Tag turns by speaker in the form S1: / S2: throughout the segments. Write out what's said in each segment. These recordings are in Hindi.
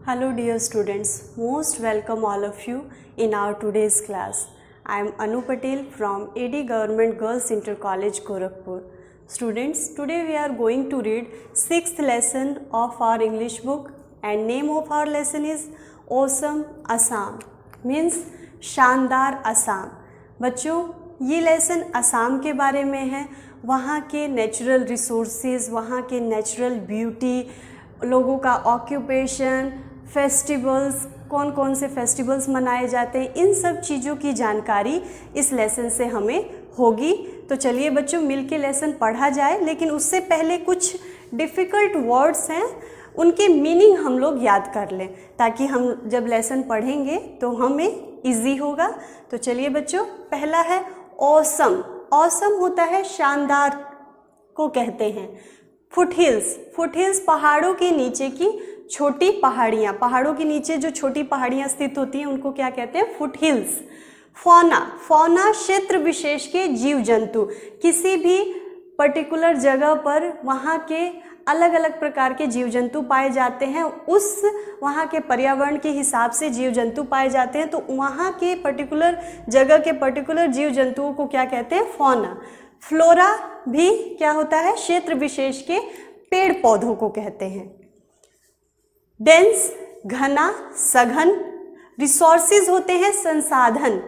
S1: Hello dear students, most welcome all of you in our today's class. I am Anu Patel from AD Government Girls Inter College Gorakhpur. Students, today we are going to read 6th lesson of our English book and name of our lesson is Awesome Assam, means शानदार असम. बच्चों, ये लेसन असम के बारे में है. वहाँ के नेचुरल रिसोर्सेज, वहाँ के नेचुरल ब्यूटी, लोगों का ऑक्यूपेशन, फेस्टिवल्स, कौन कौन से फेस्टिवल्स मनाए जाते हैं, इन सब चीज़ों की जानकारी इस लेसन से हमें होगी. तो चलिए बच्चों, मिलके लेसन पढ़ा जाए. लेकिन उससे पहले कुछ डिफ़िकल्ट वर्ड्स हैं, उनके मीनिंग हम लोग याद कर लें ताकि हम जब लेसन पढ़ेंगे तो हमें इजी होगा. तो चलिए बच्चों, पहला है ऑसम. ऑसम होता है शानदार को कहते हैं. फुटहिल्स, फुटहिल्स पहाड़ों के नीचे की छोटी पहाड़ियाँ, पहाड़ों के नीचे जो छोटी पहाड़ियाँ स्थित होती हैं उनको क्या कहते हैं? फुटहिल्स. फौना, फौना क्षेत्र विशेष के जीव जंतु, किसी भी पर्टिकुलर जगह पर वहाँ के अलग अलग प्रकार के जीव जंतु पाए जाते हैं, उस वहाँ के पर्यावरण के हिसाब से जीव जंतु पाए जाते हैं, तो वहाँ के पर्टिकुलर जगह के पर्टिकुलर जीव जंतुओं को क्या कहते हैं? फौना. फ्लोरा भी क्या होता है? क्षेत्र विशेष के पेड़ पौधों को कहते हैं. डेंस, घना, सघन. रिसोर्सेज होते हैं संसाधन.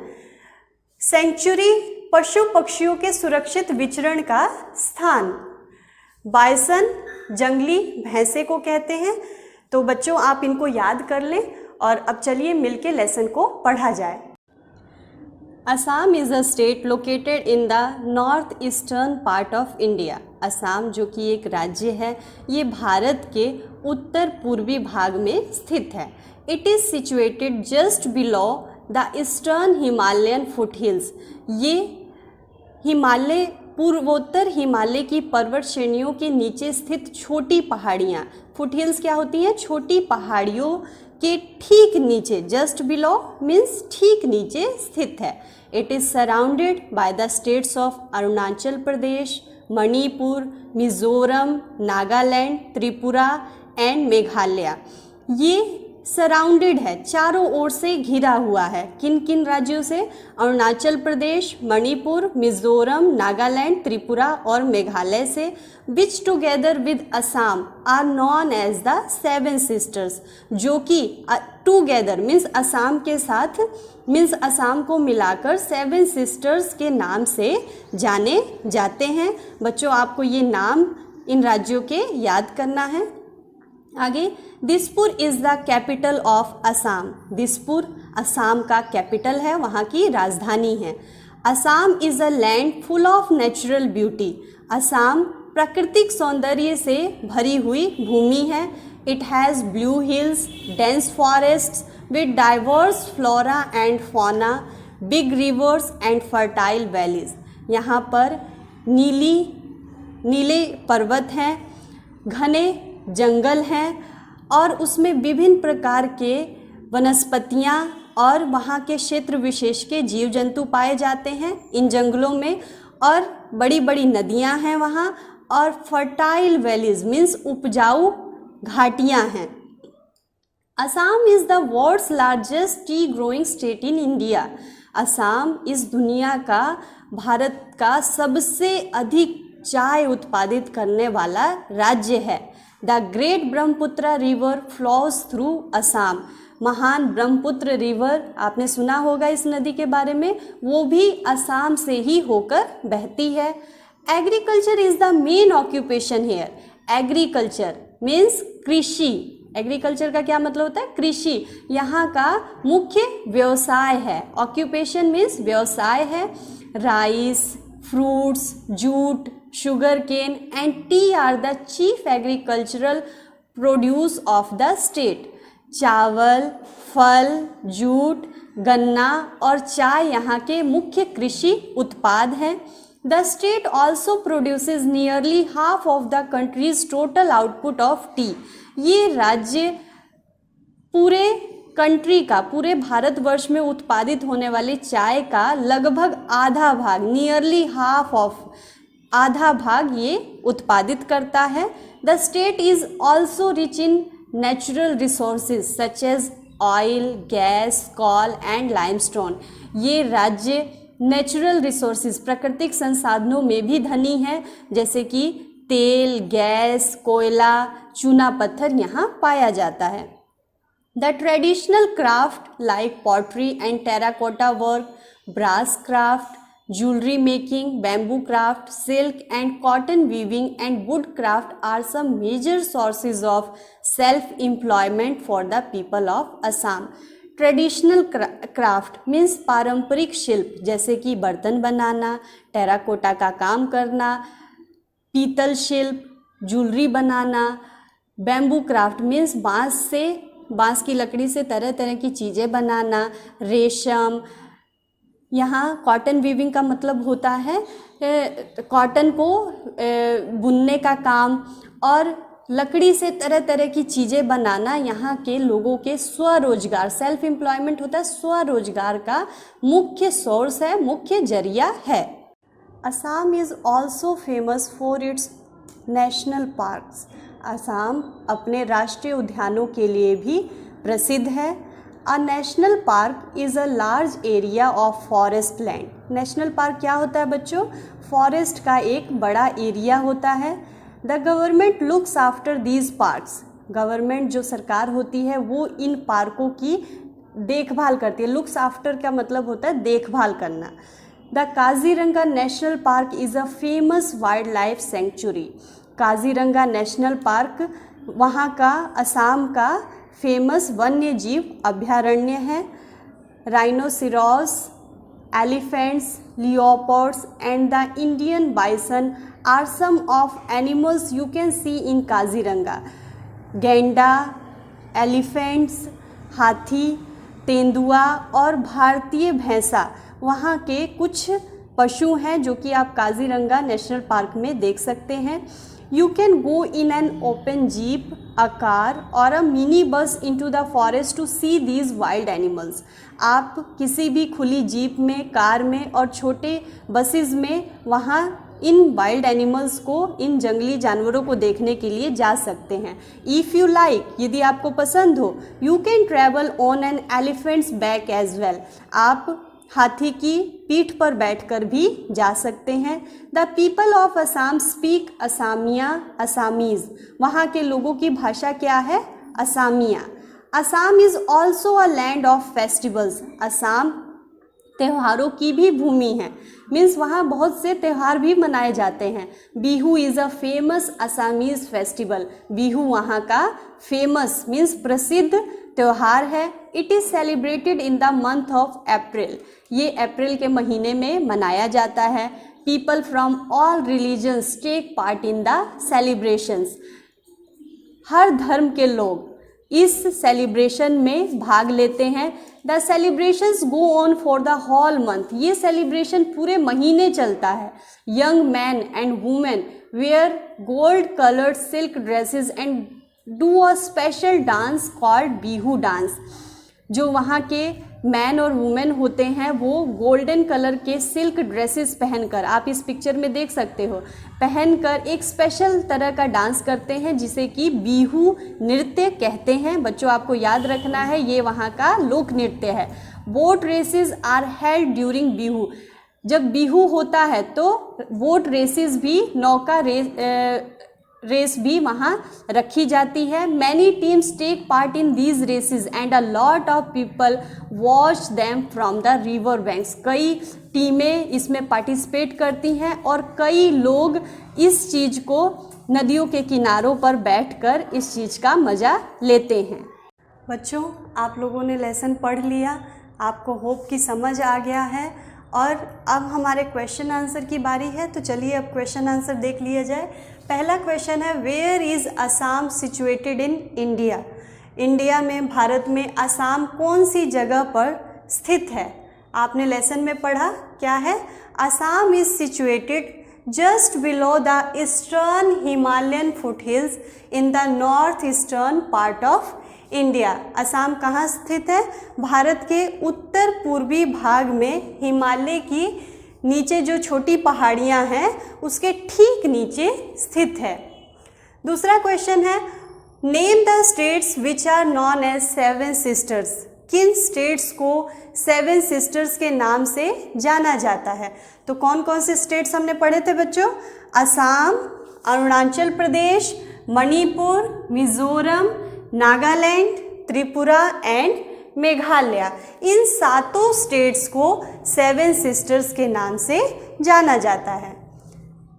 S1: सेंचुरी, पशु पक्षियों के सुरक्षित विचरण का स्थान. बाइसन, जंगली भैंसे को कहते हैं. तो बच्चों, आप इनको याद कर लें और अब चलिए मिलके लेसन को पढ़ा जाए. Assam is a state located in the north eastern part of India. Assam जो कि एक राज्य है, ये भारत के उत्तर पूर्वी भाग में स्थित है. It is situated just below the eastern Himalayan foothills. ये हिमालय, पूर्वोत्तर हिमालय की पर्वत श्रेणियों के नीचे स्थित छोटी पहाड़ियाँ. फुटहिल्स क्या होती हैं? छोटी पहाड़ियों के ठीक नीचे, जस्ट बिलो मीन्स ठीक नीचे स्थित है. It is surrounded by the states of Arunachal Pradesh, Manipur, Mizoram, Nagaland, Tripura and Meghalaya. ये सराउंडेड है, चारों ओर से घिरा हुआ है. किन किन राज्यों से? अरुणाचल प्रदेश, मणिपुर, मिजोरम, नागालैंड, त्रिपुरा और मेघालय से. Which together with Assam are known as the seven sisters, जो कि टुगेदर मीन्स असम के साथ, मीन्स असम को मिलाकर सेवन सिस्टर्स के नाम से जाने जाते हैं. बच्चों, आपको ये नाम इन राज्यों के याद करना है. आगे, Dispur is the capital of Assam. Dispur Assam का कैपिटल है, वहाँ की राजधानी है. Assam is a land full of natural beauty. Assam प्राकृतिक सौंदर्य से भरी हुई भूमि है. It has blue hills, dense forests with diverse flora and fauna, big reverse and fertile valleys. यहाँ पर नीले पर्वत हैं, घने जंगल हैं और उसमें विभिन्न प्रकार के वनस्पतियाँ और वहाँ के क्षेत्र विशेष के जीव जंतु पाए जाते हैं इन जंगलों में. और बड़ी बड़ी नदियाँ हैं वहाँ, और फर्टाइल वैलीज मीन्स उपजाऊ घाटियाँ हैं. Assam is the world's largest tea growing state in India. Assam इस दुनिया का, भारत का सबसे अधिक चाय उत्पादित करने वाला राज्य है. The great Brahmaputra river flows through Assam. महान ब्रह्मपुत्र रिवर, आपने सुना होगा इस नदी के बारे में, वो भी असम से ही होकर बहती है. Agriculture is the main occupation here. Agriculture means कृषि. एग्रीकल्चर का क्या मतलब होता है? कृषि. यहाँ का मुख्य व्यवसाय है. ऑक्यूपेशन मीन्स व्यवसाय है. Rice, fruits, jute, sugar cane and tea are the chief agricultural produce of the state. चावल, फल, जूट, गन्ना और चाय यहाँ के मुख्य कृषि उत्पाद हैं. The state also produces nearly half of the country's total output of tea. ये राज्य पूरे कंट्री का, पूरे भारतवर्ष में उत्पादित होने वाली चाय का लगभग आधा भाग, नियरली हाफ ऑफ, आधा भाग ये उत्पादित करता है. The state is also rich in natural resources such as oil, gas, coal and limestone. ये राज्य नेचुरल रिसोर्सेज प्राकृतिक संसाधनों में भी धनी है, जैसे कि तेल, गैस, कोयला, चूना पत्थर यहाँ पाया जाता है। The traditional craft like pottery and terracotta work, brass craft, jewelry making, bamboo craft, silk and cotton weaving and wood craft are some major sources of self-employment for the people of Assam. Traditional craft means पारंपरिक शिल्प, जैसे कि बर्तन बनाना, टेराकोटा का काम करना, पीतल शिल्प, ज्वेलरी बनाना। बैम्बू क्राफ्ट मीन्स बांस की लकड़ी से तरह तरह की चीज़ें बनाना, रेशम। यहाँ कॉटन वीविंग का मतलब होता है कॉटन को बुनने का काम, और लकड़ी से तरह तरह की चीज़ें बनाना यहाँ के लोगों के स्वरोजगार, सेल्फ एम्प्लॉयमेंट होता है, स्वरोजगार का मुख्य सोर्स है, मुख्य जरिया है। Assam is also famous for its national parks. Assam अपने राष्ट्रीय उद्यानों के लिए भी प्रसिद्ध है। A national park is a large area of forest land. National park क्या होता है बच्चों? फॉरेस्ट का एक बड़ा एरिया होता है। The government looks after these parks. Government जो सरकार होती है वो इन पार्कों की देखभाल करती है। लुक्स आफ्टर का मतलब होता है देखभाल करना। The Kaziranga national park is a famous wild life sanctuary. Kaziranga national park वहाँ का असम का फेमस वन्य जीव अभ्यारण्य है। Rhinoceros, elephants, leopards and the Indian bison are some of animals you can see in Kaziranga. गैंडा, एलिफेंट्स, हाथी, तेंदुआ और भारतीय भैंसा वहाँ के कुछ पशु हैं जो कि आप काजीरंगा नेशनल पार्क में देख सकते हैं। You can go in an open jeep, a car or a mini bus into the forest to see these wild animals. आप किसी भी खुली जीप में, कार में और छोटे बसेस में वहाँ इन वाइल्ड एनिमल्स को, इन जंगली जानवरों को देखने के लिए जा सकते हैं। If you like, यदि आपको पसंद हो, you can travel on an elephant's back as well. आप हाथी की पीठ पर बैठकर भी जा सकते हैं। The people of Assam speak Assamiya, Assamese. वहाँ के लोगों की भाषा क्या है? Assamiya. Assam is also a land of festivals. Assam त्योहारों की भी भूमि है, मीन्स वहाँ बहुत से त्यौहार भी मनाए जाते हैं। Bihu is a famous Assamese festival. Bihu वहाँ का फेमस मीन्स प्रसिद्ध त्यौहार है। It is celebrated in the month of April. ये अप्रैल के महीने में मनाया जाता है। People from all religions take part in the celebrations. हर धर्म के लोग इस सेलिब्रेशन में भाग लेते हैं। The celebrations go on for the whole month. ये सेलिब्रेशन पूरे महीने चलता है। Young man and women wear gold coloured silk dresses and do a special dance called Bihu dance. जो वहाँ के मैन और वुमेन होते हैं वो गोल्डन कलर के सिल्क ड्रेसेस पहनकर, आप इस पिक्चर में देख सकते हो, पहनकर एक स्पेशल तरह का डांस करते हैं जिसे कि बिहू नृत्य कहते हैं। बच्चों आपको याद रखना है ये वहाँ का लोक नृत्य है। Boat races are held during Bihu. जब बिहू होता है तो बोट रेसेस भी, नौका रेस भी वहाँ रखी जाती है। Many teams take part in these races and a lot of people watch them from the river banks. कई टीमें इसमें पार्टिसिपेट करती हैं और कई लोग इस चीज़ को नदियों के किनारों पर बैठकर इस चीज़ का मज़ा लेते हैं। बच्चों आप लोगों ने लेसन पढ़ लिया, आपको होप की समझ आ गया है और अब हमारे क्वेश्चन आंसर की बारी है। तो चलिए अब क्वेश्चन आंसर देख लिया जाए। पहला क्वेश्चन है, where is Assam situated in India? India में, भारत में असम कौन सी जगह पर स्थित है? आपने लेसन में पढ़ा क्या है? Assam is situated just below the eastern Himalayan foothills in the north eastern part of India. Assam कहाँ स्थित है? भारत के उत्तर पूर्वी भाग में हिमालय की नीचे जो छोटी पहाड़ियाँ हैं उसके ठीक नीचे स्थित है। दूसरा क्वेश्चन है, name the states which are known as seven sisters. किन स्टेट्स को सेवन सिस्टर्स के नाम से जाना जाता है? तो कौन कौन से स्टेट्स हमने पढ़े थे बच्चों? असम, अरुणाचल प्रदेश, मणिपुर, मिजोरम, नागालैंड, त्रिपुरा एंड मेघालय। इन सातों स्टेट्स को सेवन सिस्टर्स के नाम से जाना जाता है।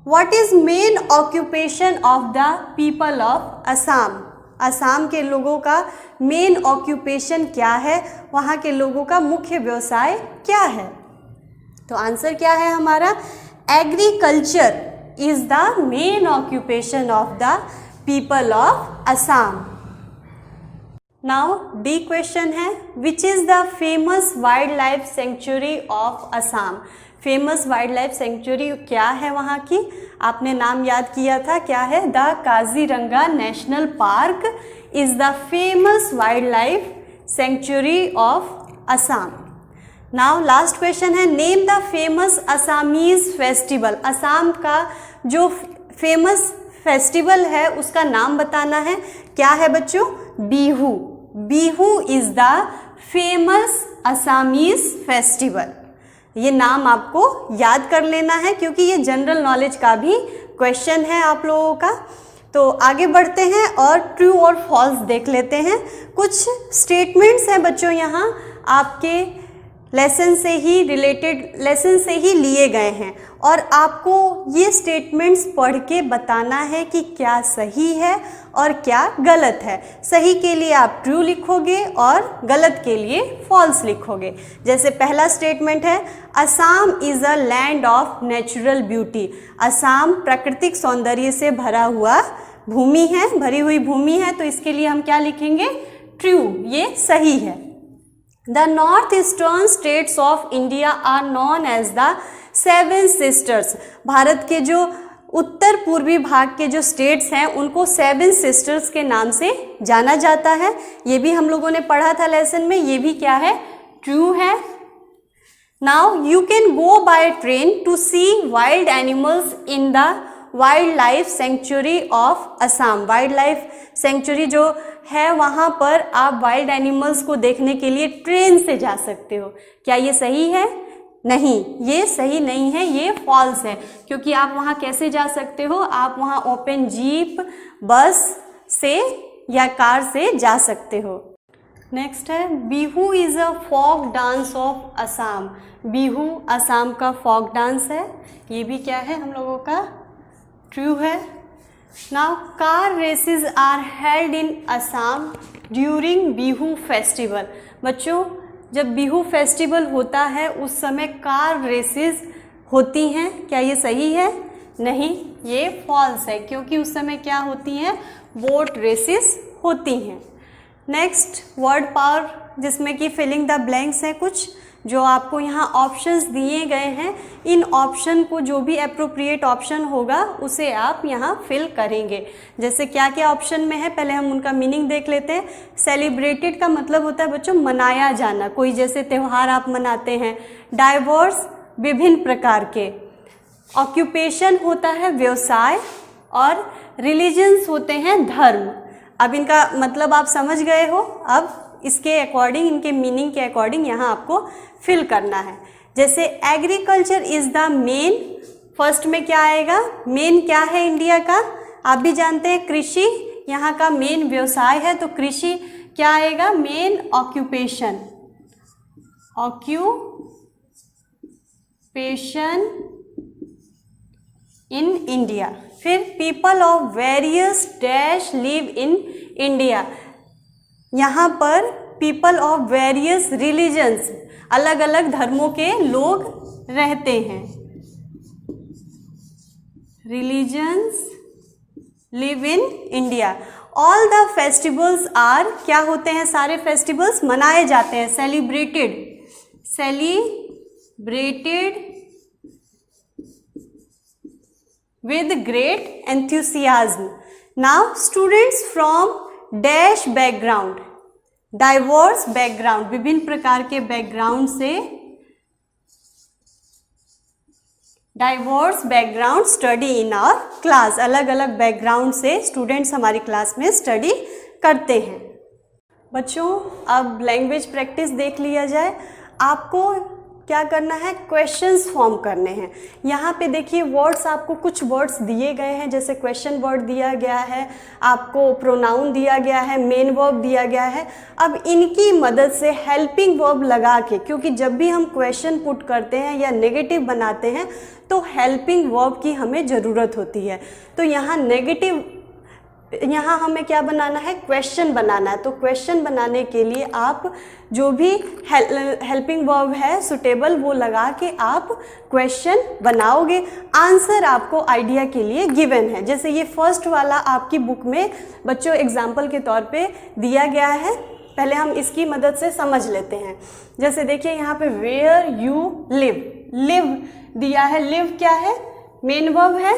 S1: What is main occupation of the people of Assam? Assam के लोगों का मेन ऑक्यूपेशन क्या है? वहाँ के लोगों का मुख्य व्यवसाय क्या है? तो आंसर क्या है हमारा? Agriculture is the main occupation of the people of Assam. Now the question है, which is the famous wild life sanctuary of Assam? Famous wild life sanctuary क्या है वहाँ की? आपने नाम याद किया था, क्या है? The Kaziranga national park is the famous wild life sanctuary of Assam. Now last question है, name the famous Assamese festival. Assam का जो फेमस फेस्टिवल है उसका नाम बताना है। क्या है बच्चों? Bihu. Bihu is the famous Assamese festival. ये नाम आपको याद कर लेना है क्योंकि ये जनरल नॉलेज का भी क्वेश्चन है आप लोगों का। तो आगे बढ़ते हैं और ट्रू और फॉल्स देख लेते हैं। कुछ स्टेटमेंट्स हैं बच्चों यहाँ आपके लेसन से ही रिलेटेड, लेसन से ही लिए गए हैं और आपको ये स्टेटमेंट्स पढ़ के बताना है कि क्या सही है और क्या गलत है। सही के लिए आप ट्रू लिखोगे और गलत के लिए फॉल्स लिखोगे। जैसे पहला स्टेटमेंट है, Assam is a land of natural beauty. Assam प्राकृतिक सौंदर्य से भरा हुआ भूमि है, भरी हुई भूमि है, तो इसके लिए हम क्या लिखेंगे? ट्रू, ये सही है। The northeastern states of India are known as the seven sisters. Bharat के जो उत्तर पूर्वी भाग के जो स्टेट्स हैं उनको सेवन सिस्टर्स के नाम से जाना जाता है। ये भी हम लोगों ने पढ़ा था लेसन में, ये भी क्या है? ट्रू है। Now you can go by train to see wild animals in the wild life sanctuary of Assam. Wild life century जो है वहाँ पर आप वाइल्ड एनिमल्स को देखने के लिए ट्रेन से जा सकते हो। क्या ये सही है? नहीं, ये सही नहीं है, ये फॉल्स है। क्योंकि आप वहाँ कैसे जा सकते हो? आप वहाँ ओपन जीप, बस से या कार से जा सकते हो। नेक्स्ट है, Bihu is a folk dance of Assam. Bihu Assam का फोक डांस है। ये भी क्या है हम लोगों का? ट्रू है। Now car races are held in Assam during Bihu festival. बच्चों, जब बिहू फेस्टिवल होता है उस समय कार रेसेस होती हैं। क्या ये सही है? नहीं, ये फॉल्स है क्योंकि उस समय क्या होती हैं? बोट रेसेस होती हैं। नेक्स्ट वर्ड पावर, जिसमें कि फिलिंग द ब्लैंक्स है कुछ जो आपको यहाँ ऑप्शंस दिए गए हैं। इन ऑप्शन को जो भी अप्रोप्रिएट ऑप्शन होगा उसे आप यहाँ फिल करेंगे। जैसे क्या क्या ऑप्शन में है, पहले हम उनका मीनिंग देख लेते हैं। सेलिब्रेटेड का मतलब होता है बच्चों मनाया जाना, कोई जैसे त्यौहार आप मनाते हैं। डाइवर्स विभिन्न प्रकार के। ऑक्यूपेशन होता है व्यवसाय और रिलीजन्स होते हैं धर्म। अब इनका मतलब आप समझ गए हो। अब इसके अकॉर्डिंग, इनके मीनिंग के अकॉर्डिंग यहाँ आपको फिल करना है। जैसे agriculture is the main, first में क्या आएगा? मेन क्या है इंडिया का? आप भी जानते हैं कृषि यहाँ का मेन व्यवसाय है, तो कृषि क्या आएगा? Main occupation, occupation in India. फिर people of various dash live in India. यहाँ पर पीपल ऑफ वेरियस रिलीजन्स, अलग अलग धर्मों के लोग रहते हैं। Religions live in India. All the festivals are, क्या होते हैं? सारे फेस्टिवल्स मनाए जाते हैं। Celebrated, celebrated with great enthusiasm. Now students from dash background, diverse background, विभिन्न प्रकार के बैकग्राउंड से diverse background study in our class, अलग अलग बैकग्राउंड से स्टूडेंट्स हमारी क्लास में स्टडी करते हैं। बच्चों अब लैंग्वेज प्रैक्टिस देख लिया जाए। आपको क्या करना है, क्वेश्चंस फॉर्म करने हैं। यहाँ पे देखिए वर्ड्स, आपको कुछ वर्ड्स दिए गए हैं, जैसे क्वेश्चन वर्ड दिया गया है, आपको प्रोनाउन दिया गया है, मेन वर्ब दिया गया है। अब इनकी मदद से हेल्पिंग वर्ब लगा के, क्योंकि जब भी हम क्वेश्चन पुट करते हैं या नेगेटिव बनाते हैं तो हेल्पिंग वर्ब की हमें ज़रूरत होती है। तो यहाँ हमें क्या बनाना है, क्वेश्चन बनाना है। तो क्वेश्चन बनाने के लिए आप जो भी हेल्पिंग वर्ब है सुटेबल वो लगा के आप क्वेश्चन बनाओगे। आंसर आपको आइडिया के लिए गिवन है, जैसे ये फर्स्ट वाला आपकी बुक में बच्चों एग्जाम्पल के तौर पे दिया गया है। पहले हम इसकी मदद से समझ लेते हैं। जैसे देखिए यहाँ पे वेयर यू लिव, लिव दिया है। लिव क्या है, मेन वर्ब है।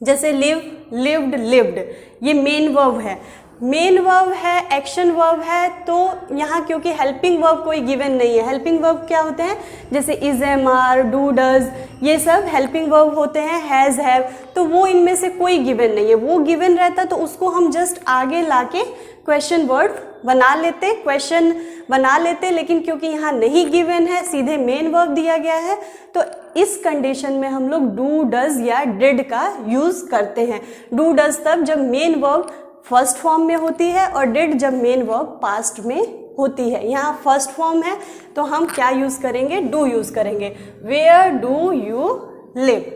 S1: जैसे लिव, लिव्ड, लिव्ड, ये मेन वर्ब है। मेन वर्ब है, एक्शन वर्ब है। तो यहाँ क्योंकि हेल्पिंग वर्ब कोई गिवन नहीं है, हेल्पिंग वर्ब क्या होते हैं, जैसे is, am, are, do, does, ये सब हेल्पिंग वर्ब होते हैं, हैज़, हैव। तो वो इनमें से कोई गिवन नहीं है। वो गिवन रहता तो उसको हम जस्ट आगे लाके क्वेश्चन वर्ड बना लेते, क्वेश्चन बना लेते, लेकिन क्योंकि यहाँ नहीं गिवन है, सीधे मेन वर्ब दिया गया है, तो इस कंडीशन में हम लोग डू, डज या डिड का यूज़ करते हैं। डू, डज तब जब मेन वर्ब फर्स्ट फॉर्म में होती है और डिड जब मेन वर्ब पास्ट में होती है। यहाँ फर्स्ट फॉर्म है तो हम क्या यूज़ करेंगे, डू यूज़ करेंगे। वेयर डू यू लिव,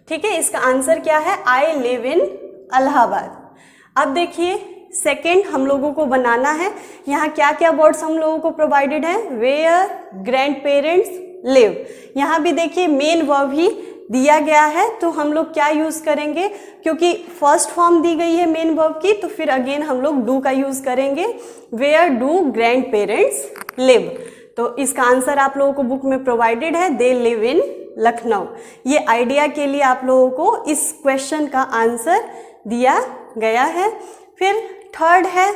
S1: ठीक है। इसका आंसर क्या है, आई लिव इन इलाहाबाद। अब देखिए सेकेंड हम लोगों को बनाना है। यहाँ क्या क्या वर्ड्स हम लोगों को प्रोवाइडेड है, वेयर ग्रैंड पेरेंट्स लिव। यहाँ भी देखिए मेन वर्ब ही दिया गया है, तो हम लोग क्या यूज़ करेंगे, क्योंकि फर्स्ट फॉर्म दी गई है मेन वर्ब की, तो फिर अगेन हम लोग डू का यूज़ करेंगे। Where do grandparents live. तो इसका आंसर आप लोगों को बुक में प्रोवाइडेड है, दे लिव इन लखनऊ। ये आइडिया के लिए आप लोगों को इस क्वेश्चन का आंसर दिया गया है। फिर थर्ड है,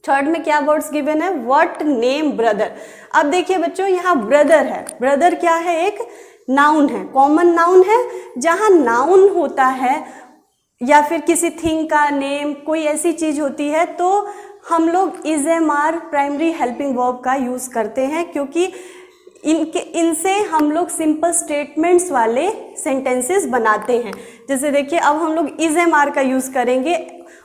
S1: थर्ड में क्या वर्ड्स गिवन है, व्हाट नेम ब्रदर। अब देखिए बच्चों यहाँ ब्रदर है, ब्रदर क्या है, एक नाउन है, कॉमन नाउन है। जहाँ नाउन होता है या फिर किसी थिंग का नेम, कोई ऐसी चीज़ होती है, तो हम लोग is, am, are primary helping verb का यूज़ करते हैं, क्योंकि इनसे हम लोग सिंपल स्टेटमेंट्स वाले सेंटेंसेस बनाते हैं। जैसे देखिए अब हम लोग इज, एम, आर का यूज़ करेंगे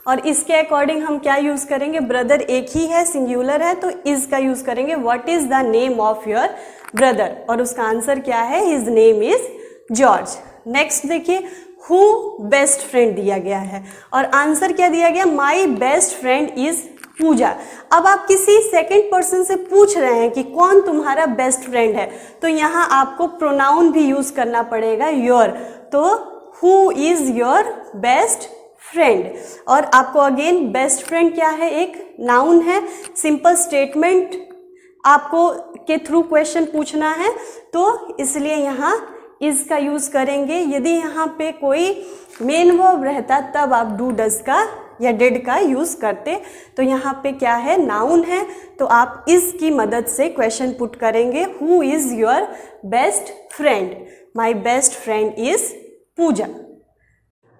S1: और इसके अकॉर्डिंग हम क्या यूज़ करेंगे, ब्रदर एक ही है, सिंगुलर है, तो इज का यूज़ करेंगे। What is the name of your brother, और उसका आंसर क्या है, his name is George. Next देखिए हु बेस्ट फ्रेंड दिया गया है और आंसर क्या दिया गया, माई बेस्ट फ्रेंड इज पूजा। अब आप किसी सेकंड पर्सन से पूछ रहे हैं कि कौन तुम्हारा बेस्ट फ्रेंड है, तो यहाँ आपको प्रोनाउन भी यूज़ करना पड़ेगा, योर। तो who is your best friend, और आपको अगेन बेस्ट फ्रेंड क्या है, एक नाउन है, सिंपल स्टेटमेंट आपको के थ्रू क्वेश्चन पूछना है, तो इसलिए यहाँ इज का यूज़ करेंगे। यदि यहाँ पे कोई मेन वर्ब रहता तब आप डू, डज का या डिड का यूज़ करते। तो यहाँ पे क्या है, नाउन है, तो आप इस की मदद से क्वेश्चन पुट करेंगे, who is your best friend, my best friend is Puja.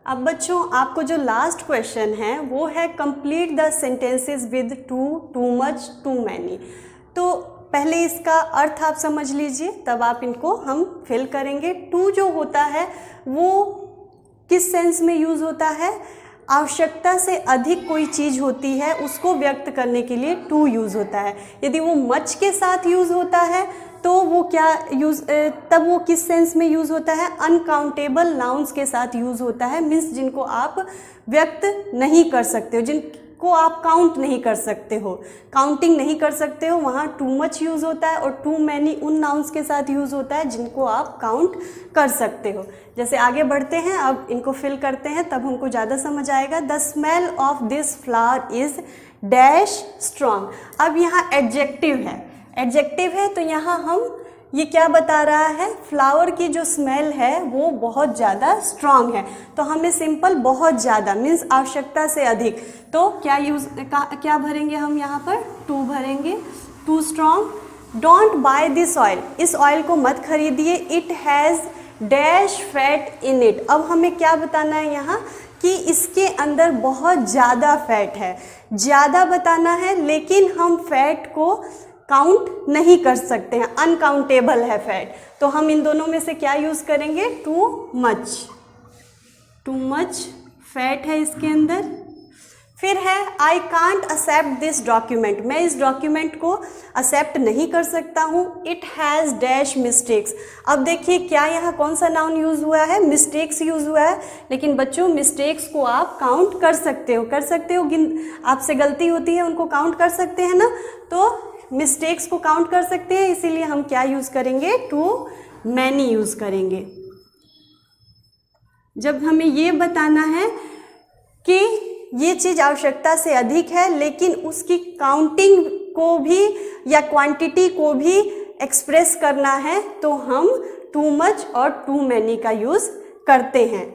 S1: अब बच्चों आपको जो लास्ट क्वेश्चन है वो है complete the sentences with too, too much, too many. तो पहले इसका अर्थ आप समझ लीजिए, तब आप इनको हम फिल करेंगे। टू जो होता है वो किस सेंस में यूज़ होता है, आवश्यकता से अधिक कोई चीज़ होती है उसको व्यक्त करने के लिए टू यूज़ होता है। यदि वो मच के साथ यूज़ होता है तो वो क्या यूज़, तब वो किस सेंस में यूज़ होता है, अनकाउंटेबल नाउन्स के साथ यूज़ होता है, मीन्स जिनको आप व्यक्त नहीं कर सकते हो, जिनको आप काउंट नहीं कर सकते हो, काउंटिंग नहीं कर सकते हो, वहाँ टू मच यूज़ होता है। और टू मैनी उन नाउन्स के साथ यूज़ होता है जिनको आप काउंट कर सकते हो। जैसे आगे बढ़ते हैं, अब इनको फिल करते हैं तब हमको ज़्यादा समझ आएगा। The smell of this flower is dash strong. अब यहाँ एडजेक्टिव है, एडजेक्टिव है तो यहाँ हम ये क्या बता रहा है, फ्लावर की जो स्मेल है वो बहुत ज़्यादा स्ट्रॉन्ग है। तो हमें सिंपल बहुत ज़्यादा मीन्स आवश्यकता से अधिक, तो क्या भरेंगे हम यहाँ पर, टू भरेंगे, too strong. Don't buy this oil, इस ऑयल को मत खरीदिए, it has dash fat in it. अब हमें क्या बताना है यहाँ कि इसके अंदर बहुत ज़्यादा फैट है, ज़्यादा बताना है, लेकिन हम फैट को काउंट नहीं कर सकते हैं, अनकाउंटेबल है फैट। तो हम इन दोनों में से क्या यूज़ करेंगे? टू मच फैट है इसके अंदर। फिर है I can't accept this document, मैं इस डॉक्यूमेंट को एक्सेप्ट नहीं कर सकता हूँ। It has dash mistakes. अब देखिए क्या यहाँ कौन सा नाउन यूज़ हुआ है? मिस्टेक्स यूज़ हुआ है। लेकिन बच्चों मिस्टेक्स को आप काउंट कर सकते हो, आपसे गलती होती है उनको काउंट कर सकते हैं ना, तो मिस्टेक्स को काउंट कर सकते हैं, इसीलिए हम क्या यूज़ करेंगे? टू मैनी यूज़ करेंगे। जब हमें ये बताना है कि ये चीज़ आवश्यकता से अधिक है, लेकिन उसकी काउंटिंग को भी या क्वांटिटी को भी एक्सप्रेस करना है, तो हम टू मच और टू मैनी का यूज़ करते हैं।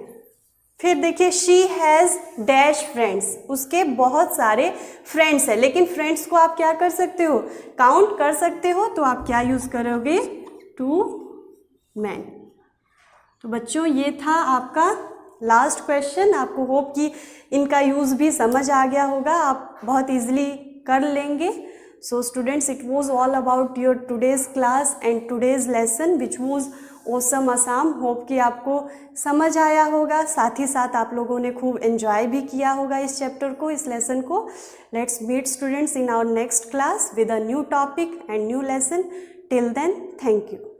S1: फिर देखिए शी हैज़ डैश फ्रेंड्स, उसके बहुत सारे फ्रेंड्स हैं, लेकिन फ्रेंड्स को आप क्या कर सकते हो? काउंट कर सकते हो, तो आप क्या यूज़ करोगे? Two man. तो बच्चों ये था आपका लास्ट क्वेश्चन। आपको होप कि इनका यूज़ भी समझ आ गया होगा, आप बहुत इजीली कर लेंगे। So students, it was all about your today's class and today's lesson which was awesome Assam. Hope कि आपको समझ आया होगा, साथ ही साथ आप लोगों ने खूब एंजॉय भी किया होगा इस चैप्टर को, इस लेसन को। Let's meet students in our next class with a new topic and new lesson. Till then, thank you.